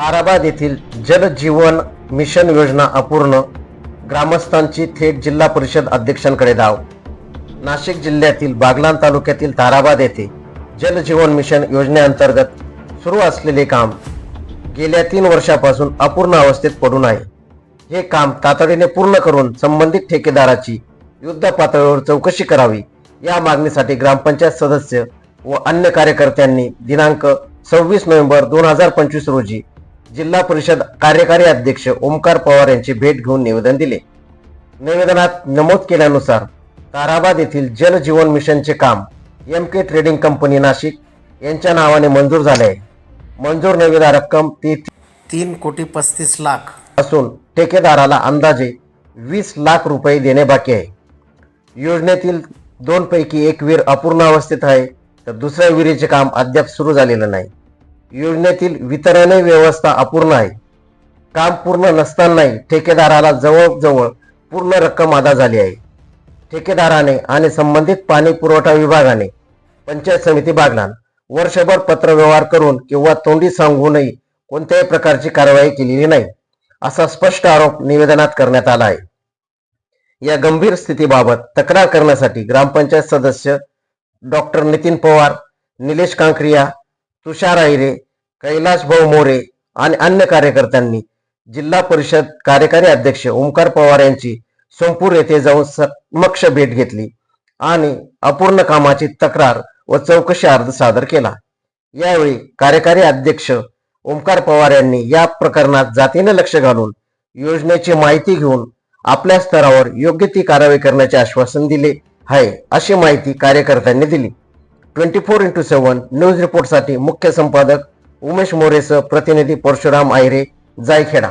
ताराबाद येथील जल जीवन मिशन योजना अपूर्ण, ग्रामस्थांची थेट जिल्हा परिषद अध्यक्षांकडे धाव. नाशिक जिल्ह्यातील बागलाण तालुक्यातील ताराबाद येथे जल जीवन मिशन योजनेअंतर्गत सुरू असलेले काम गेल्या 3 वर्षापासून अपूर्ण अवस्थेत पडून आहे. हे काम तातडीने पूर्ण करून संबंधित ठेकेदाराची युद्ध पातळीवर चौकशी करावी या मागणीसाठी ग्रामपंचायत सदस्य व अन्य कार्यकर्त्यांनी दिनांक 26 नोव्हेंबर 2025 रोजी जिल्हा परिषद कार्यकारी अध्यक्ष ओमकार पवार यांची भेट घेऊन निवेदन दिले. निवेदनात नमूद केल्यानुसार ताराबाद येथील जल जीवन मिशनचे काम MK ट्रेडिंग कंपनी नाशिक यांच्या नावाने मंजूर झाले आहे. मंजूर निविदा रक्कम 3,35,00,000 असून ठेकेदाराला अंदाजे 20 लाख रुपये देणे बाकी आहे. योजनेतील 2 पैकी एक विहीर अपूर्ण अवस्थेत आहे, तर दुसऱ्या विहिरीचे काम अद्याप सुरू झालेलं नाही. योजनेतील वितरण व्यवस्था अपूर्ण आहे. काम पूर्ण नसतानाही ठेकेदाराला जवळजवळ पूर्ण रक्कम अदा झाली आहे. ठेकेदाराने आणि संबंधित पाणी पुरवठा विभागाने पंचायत समिती बागलाण वर्षभर पत्रव्यवहार करून किंवा तोंडी सांगूनही कोणत्याही प्रकारची कारवाई केलेली नाही, असा स्पष्ट आरोप निवेदनात करण्यात आला आहे. या गंभीर स्थितीबाबत तक्रार करण्यासाठी ग्रामपंचायत सदस्य डॉक्टर नितीन पवार, निलेश कांकरिया, तुषार आहिरे, कैलाश भाऊ मोरे आणि अन्य कार्यकर्त्यांनी जिल्हा परिषद कार्यकारी अध्यक्ष ओमकार पवार यांची सोमपूर येथे जाऊन समक्ष भेट घेतली आणि अपूर्ण कामाची तक्रार व चौकशी अर्ज सादर केला. यावेळी कार्यकारी अध्यक्ष ओमकार पवार यांनी या प्रकरणात जातीने लक्ष घालून योजनेची माहिती घेऊन आपल्या स्तरावर योग्य ती कारवाई करण्याचे आश्वासन दिले आहे, अशी माहिती कार्यकर्त्यांनी दिली. 24x7 न्यूज रिपोर्टसाठी मुख्य संपादक उमेश मोरेसह प्रतिनिधी परशुराम आहिरे, जायखेडा.